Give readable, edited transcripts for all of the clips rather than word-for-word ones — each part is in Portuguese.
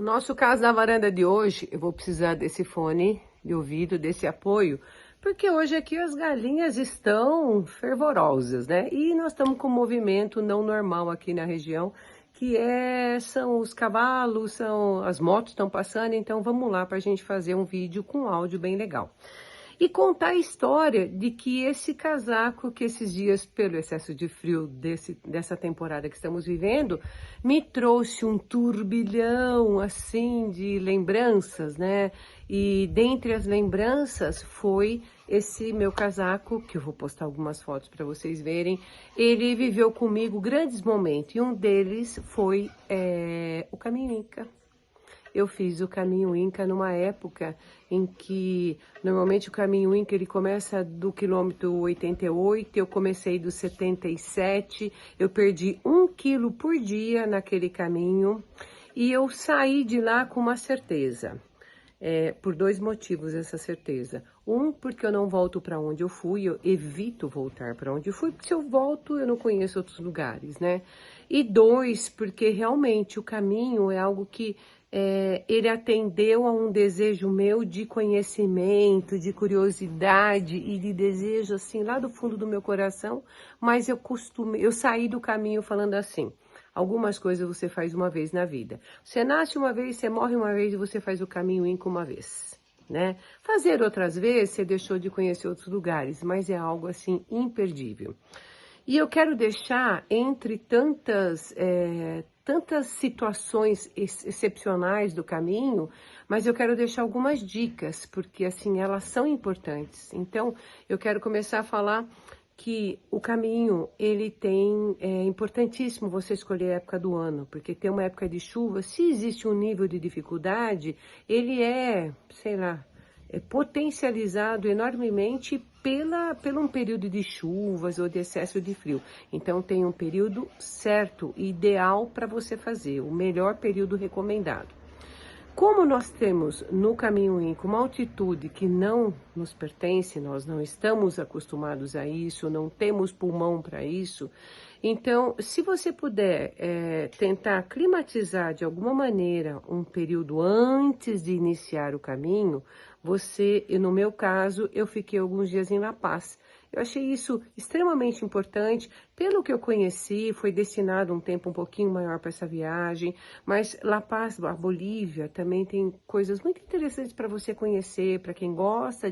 Nosso caso na varanda de hoje, eu vou precisar desse fone de ouvido, desse apoio, porque hoje aqui as galinhas estão fervorosas, né? E nós estamos com um movimento não normal aqui na região, são os cavalos, são as motos estão passando, então vamos lá para a gente fazer um vídeo com áudio bem legal. E contar a história de que esse casaco, que esses dias, pelo excesso de frio dessa temporada que estamos vivendo, me trouxe um turbilhão, assim, de lembranças, né? E dentre as lembranças foi esse meu casaco, que eu vou postar algumas fotos para vocês verem. Ele viveu comigo grandes momentos, e um deles foi o Caminho Inca. Eu fiz o Caminho Inca numa época em que, normalmente o Caminho Inca ele começa do quilômetro 88, eu comecei do 77, eu perdi 1 quilo por dia naquele caminho e eu saí de lá com uma certeza. Por 2 motivos essa certeza. Um, porque eu não volto para onde eu fui, eu evito voltar para onde eu fui, porque se eu volto eu não conheço outros lugares, né? E 2, porque realmente o caminho é algo que ele atendeu a um desejo meu de conhecimento, de curiosidade e de desejo assim lá do fundo do meu coração, mas eu saí do caminho falando assim: algumas coisas você faz uma vez na vida. Você nasce uma vez, você morre uma vez e você faz o Caminho Inca uma vez, né? Fazer outras vezes, você deixou de conhecer outros lugares, mas é algo assim imperdível. E eu quero deixar, entre tantas situações excepcionais do caminho, mas eu quero deixar algumas dicas, porque assim, elas são importantes. Então, eu quero começar a falar que o caminho, é importantíssimo você escolher a época do ano, porque tem uma época de chuva, se existe um nível de dificuldade, ele sei lá, potencializado enormemente pelo um período de chuvas ou de excesso de frio. Então tem um período certo, ideal para você fazer, o melhor período recomendado. Como nós temos no Caminho Inca uma altitude que não nos pertence, nós não estamos acostumados a isso, não temos pulmão para isso, então se você puder tentar climatizar de alguma maneira um período antes de iniciar o caminho, e no meu caso, eu fiquei alguns dias em La Paz. Eu achei isso extremamente importante. Pelo que eu conheci, foi destinado um tempo um pouquinho maior para essa viagem, mas La Paz, a Bolívia, também tem coisas muito interessantes para você conhecer, para quem gosta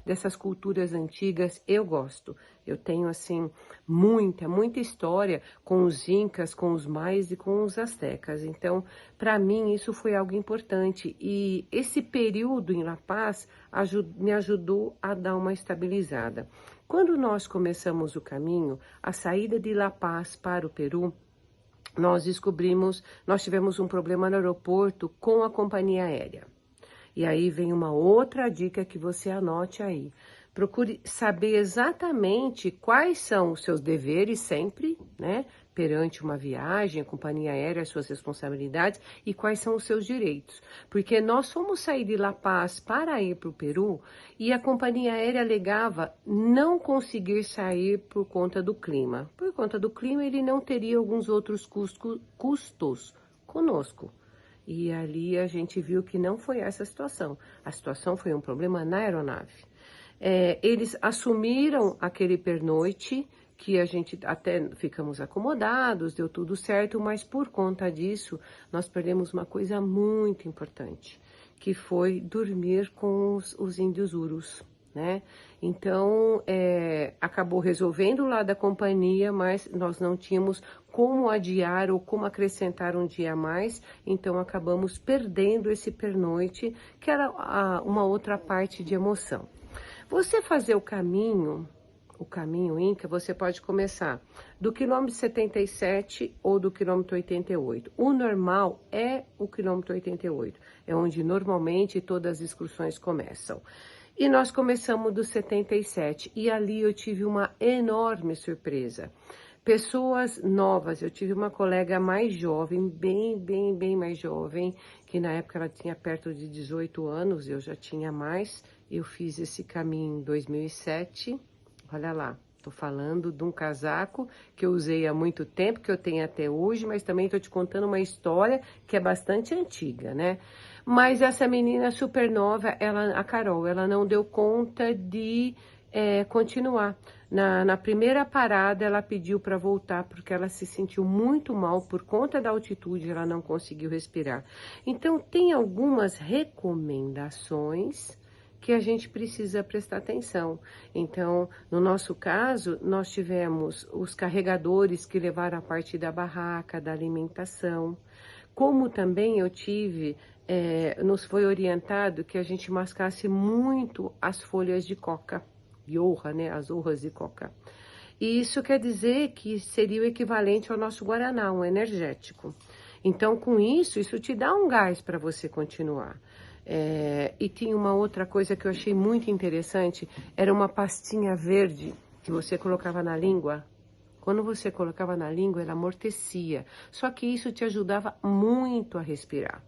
dessas culturas antigas. Eu gosto. Eu tenho, assim, muita história com os incas, com os maias e com os astecas. Então, para mim, isso foi algo importante. E esse período em La Paz me ajudou a dar uma estabilizada. Quando nós começamos o caminho, a saída de La Paz para o Peru, nós tivemos um problema no aeroporto com a companhia aérea. E aí vem uma outra dica que você anote aí. Procure saber exatamente quais são os seus deveres sempre, né? Perante uma viagem, a companhia aérea, as suas responsabilidades e quais são os seus direitos. Porque nós fomos sair de La Paz para ir para o Peru e a companhia aérea alegava não conseguir sair por conta do clima. Por conta do clima, ele não teria alguns outros custos conosco. E ali a gente viu que não foi essa a situação. A situação foi um problema na aeronave. Eles assumiram aquele pernoite, que a gente até ficamos acomodados, deu tudo certo, mas por conta disso, nós perdemos uma coisa muito importante, que foi dormir com os índios urus, né? Então, acabou resolvendo lá da companhia, mas nós não tínhamos como adiar ou como acrescentar um dia a mais, então acabamos perdendo esse pernoite, que era uma outra parte de emoção. Você fazer o caminho Inca, você pode começar do quilômetro 77 ou do quilômetro 88. O normal é o quilômetro 88, é onde normalmente todas as excursões começam. E nós começamos do 77 e ali eu tive uma enorme surpresa. Pessoas novas, eu tive uma colega mais jovem, bem mais jovem, que na época ela tinha perto de 18 anos, eu já tinha mais. Eu fiz esse caminho em 2007, olha lá, Estou falando de um casaco que eu usei há muito tempo, que eu tenho até hoje, mas também estou te contando uma história que é bastante antiga, né? Mas essa menina supernova, a Carol, ela não deu conta de continuar. Na primeira parada, ela pediu para voltar, porque ela se sentiu muito mal por conta da altitude, ela não conseguiu respirar. Então, tem algumas recomendações que a gente precisa prestar atenção. Então, no nosso caso, nós tivemos os carregadores que levaram a parte da barraca, da alimentação, como também eu tive, nos foi orientado que a gente mascasse muito as folhas de coca, yorra, né, as horras de coca. E isso quer dizer que seria o equivalente ao nosso guaraná, um energético. Então, com isso te dá um gás para você continuar. E tinha uma outra coisa que eu achei muito interessante, era uma pastinha verde que você colocava na língua. Quando você colocava na língua, ela amortecia. Só que isso te ajudava muito a respirar.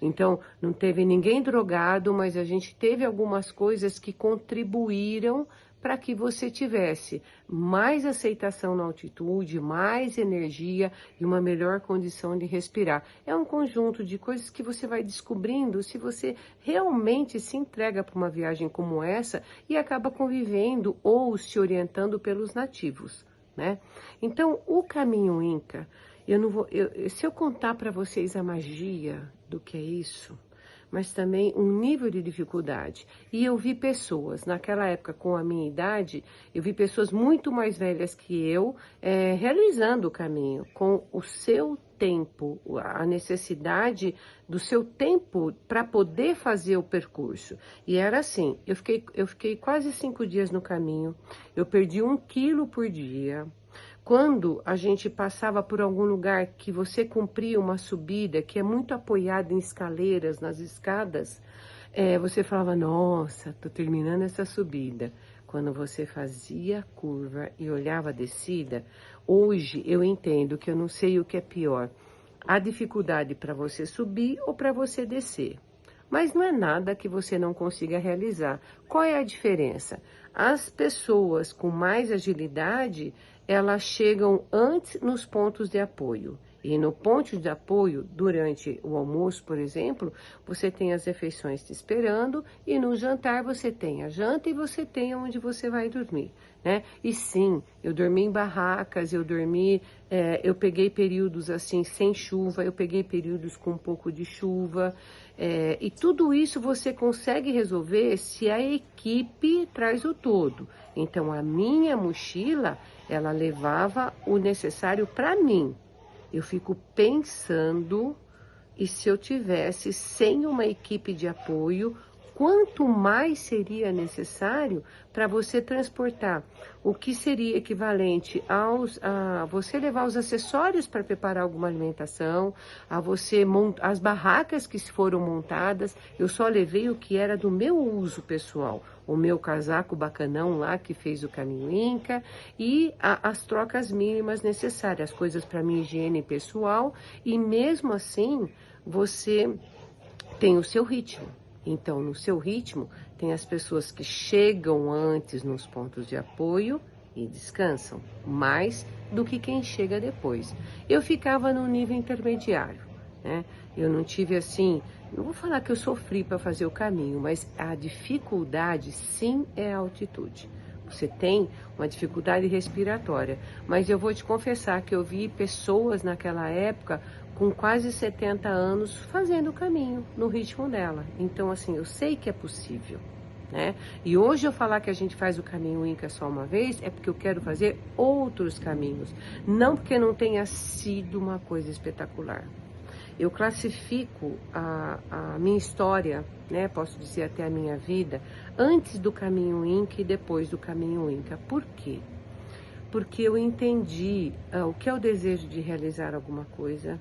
Então, não teve ninguém drogado, mas a gente teve algumas coisas que contribuíram para que você tivesse mais aceitação na altitude, mais energia e uma melhor condição de respirar. É um conjunto de coisas que você vai descobrindo se você realmente se entrega para uma viagem como essa e acaba convivendo ou se orientando pelos nativos, né? Então, o caminho Inca, se eu contar para vocês a magia do que é isso, mas também um nível de dificuldade. E eu vi pessoas, naquela época, com a minha idade, eu vi pessoas muito mais velhas que eu, realizando o caminho, com o seu tempo, a necessidade do seu tempo para poder fazer o percurso. E era assim, eu fiquei quase 5 dias no caminho, eu perdi 1 quilo por dia. Quando a gente passava por algum lugar que você cumpria uma subida, que é muito apoiada em escaleiras, nas escadas, você falava, nossa, tô terminando essa subida. Quando você fazia a curva e olhava a descida, hoje eu entendo que eu não sei o que é pior, a dificuldade para você subir ou para você descer. Mas não é nada que você não consiga realizar. Qual é a diferença? As pessoas com mais agilidade, elas chegam antes nos pontos de apoio. E no ponto de apoio, durante o almoço, por exemplo, você tem as refeições te esperando e no jantar você tem a janta e você tem onde você vai dormir, né? E sim, eu dormi em barracas, eu peguei períodos assim sem chuva, eu peguei períodos com um pouco de chuva, e tudo isso você consegue resolver se a equipe traz o todo. Então, a minha mochila, ela levava o necessário para mim. Eu fico pensando, e se eu tivesse sem uma equipe de apoio, quanto mais seria necessário para você transportar o que seria equivalente a você levar os acessórios para preparar alguma alimentação, as barracas que foram montadas. Eu só levei o que era do meu uso pessoal, o meu casaco bacanão lá que fez o caminho Inca e as trocas mínimas necessárias, coisas para minha higiene pessoal, e mesmo assim você tem o seu ritmo. Então, no seu ritmo, tem as pessoas que chegam antes nos pontos de apoio e descansam, mais do que quem chega depois. Eu ficava no nível intermediário, né? Eu não tive assim, não vou falar que eu sofri para fazer o caminho, mas a dificuldade sim é a altitude. Você tem uma dificuldade respiratória, mas eu vou te confessar que eu vi pessoas naquela época com quase 70 anos fazendo o caminho no ritmo dela. Então, assim, eu sei que é possível, né? E hoje eu falar que a gente faz o caminho Inca só uma vez é porque eu quero fazer outros caminhos, não porque não tenha sido uma coisa espetacular. Eu classifico a minha história, né, posso dizer até a minha vida, antes do caminho Inca e depois do caminho Inca. Por quê? Porque eu entendi o que é o desejo de realizar alguma coisa,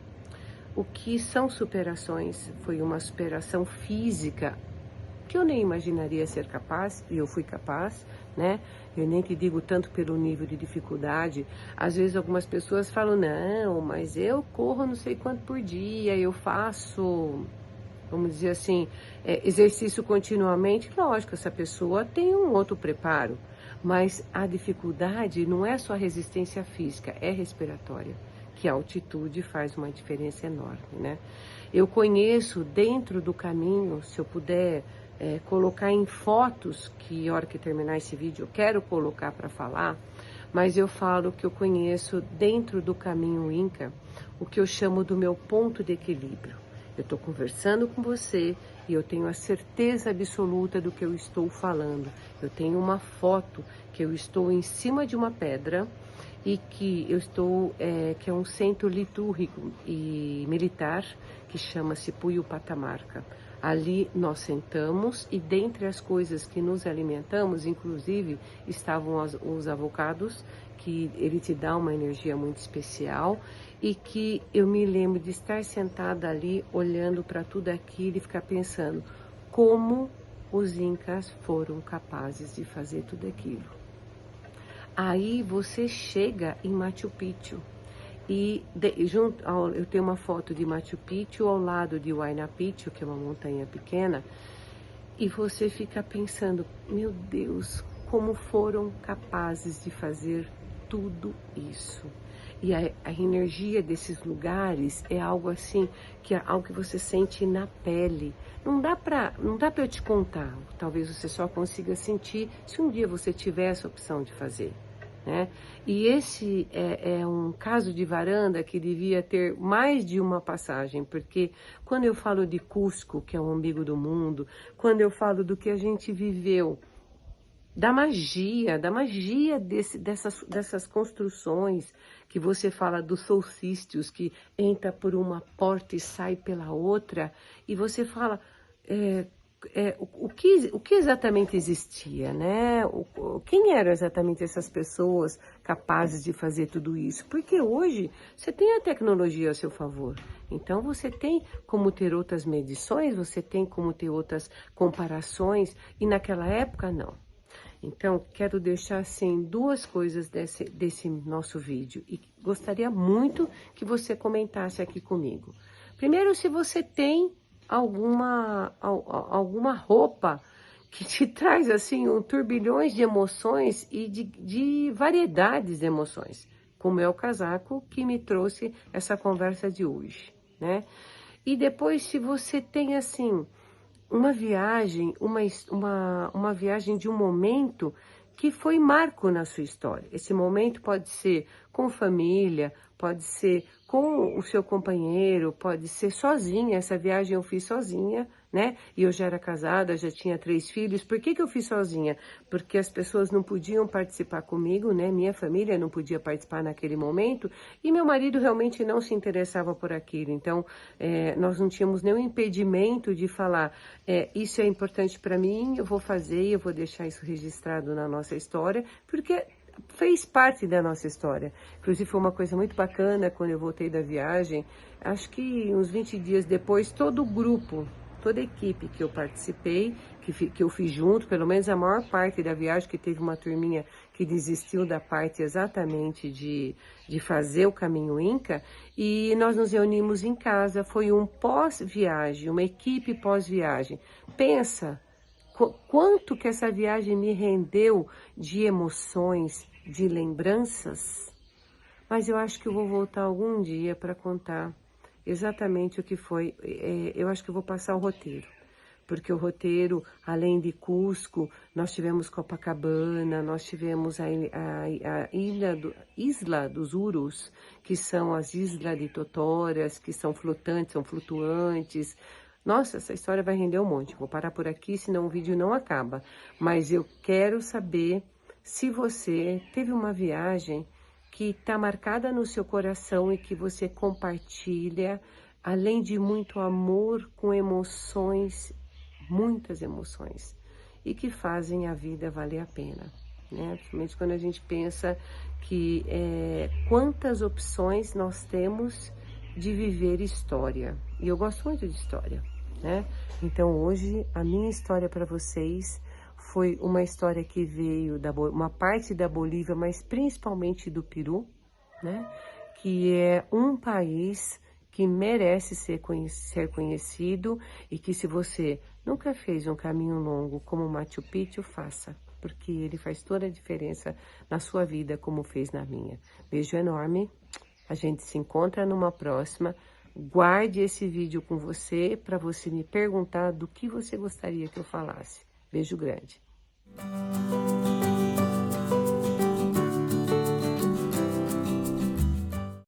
o que são superações. Foi uma superação física que eu nem imaginaria ser capaz, e eu fui capaz, né? Eu nem te digo tanto pelo nível de dificuldade. Às vezes algumas pessoas falam, não, mas eu corro não sei quanto por dia, eu faço, vamos dizer assim, exercício continuamente. Lógico, essa pessoa tem um outro preparo, Mas a dificuldade não é só a resistência física, é respiratória, que a altitude faz uma diferença enorme, né? Eu conheço dentro do caminho, se eu puder colocar em fotos, que a hora que terminar esse vídeo eu quero colocar para falar, mas eu falo que eu conheço dentro do caminho Inca o que eu chamo do meu ponto de equilíbrio. Eu estou conversando com você e eu tenho a certeza absoluta do que eu estou falando. Eu tenho uma foto que eu estou em cima de uma pedra e que eu estou, que é um centro litúrgico e militar que chama-se Puyo Patamarca. Ali nós sentamos e dentre as coisas que nos alimentamos, inclusive, estavam os avocados, que ele te dá uma energia muito especial e que eu me lembro de estar sentada ali olhando para tudo aquilo e ficar pensando como os incas foram capazes de fazer tudo aquilo. Aí você chega em Machu Picchu e eu tenho uma foto de Machu Picchu ao lado de Huayna Picchu, que é uma montanha pequena, e você fica pensando, meu Deus, como foram capazes de fazer tudo isso. E a energia desses lugares é algo assim, que é algo que você sente na pele. Não dá para eu te contar, talvez você só consiga sentir se um dia você tiver essa opção de fazer. Né? E esse é um caso de varanda que devia ter mais de uma passagem, porque quando eu falo de Cusco, que é o umbigo do mundo, quando eu falo do que a gente viveu, da magia dessas construções, que você fala dos solstícios, que entra por uma porta e sai pela outra, e você fala... o que exatamente existia, né? Quem eram exatamente essas pessoas capazes de fazer tudo isso? Porque hoje você tem a tecnologia a seu favor. Então você tem como ter outras medições, você tem como ter outras comparações, e naquela época não. Então, quero deixar assim duas coisas desse nosso vídeo e gostaria muito que você comentasse aqui comigo. Primeiro, se você tem alguma roupa que te traz assim turbilhões de emoções e de variedades de emoções, como é o casaco que me trouxe essa conversa de hoje, né? E depois, se você tem assim uma viagem, uma viagem de um momento que foi marco na sua história. Esse momento pode ser com família, pode ser com o seu companheiro, pode ser sozinha. Essa viagem eu fiz sozinha, né? E eu já era casada, já tinha 3 filhos. Por que eu fiz sozinha? Porque as pessoas não podiam participar comigo, né? Minha família não podia participar naquele momento e meu marido realmente não se interessava por aquilo. Então, nós não tínhamos nenhum impedimento de falar, isso é importante para mim, eu vou fazer e eu vou deixar isso registrado na nossa história, porque fez parte da nossa história. Inclusive foi uma coisa muito bacana quando eu voltei da viagem, acho que uns 20 dias depois, todo o grupo, toda a equipe que eu participei, que eu fiz junto, pelo menos a maior parte da viagem, que teve uma turminha que desistiu da parte exatamente de fazer o caminho Inca, e nós nos reunimos em casa, foi um pós-viagem, uma equipe pós-viagem. Pensa quanto que essa viagem me rendeu de emoções, de lembranças, mas eu acho que eu vou voltar algum dia para contar exatamente o que foi. Eu acho que eu vou passar o roteiro, porque o roteiro, além de Cusco, nós tivemos Copacabana, nós tivemos a Isla dos Urus, que são as Islas de Totoras, que são flotantes, são flutuantes. Nossa, essa história vai render um monte. Vou parar por aqui, senão o vídeo não acaba. Mas eu quero saber se você teve uma viagem que está marcada no seu coração e que você compartilha, além de muito amor, com emoções, muitas emoções, e que fazem a vida valer a pena, né? Principalmente quando a gente pensa que quantas opções nós temos de viver história. E eu gosto muito de história, né? Então hoje a minha história para vocês foi uma história que veio uma parte da Bolívia, mas principalmente do Peru, né? Que é um país que merece ser conhecido e que se você nunca fez um caminho longo como Machu Picchu, faça. porque ele faz toda a diferença na sua vida, como fez na minha. Beijo enorme, a gente se encontra numa próxima. Guarde esse vídeo com você para você me perguntar do que você gostaria que eu falasse. Beijo grande.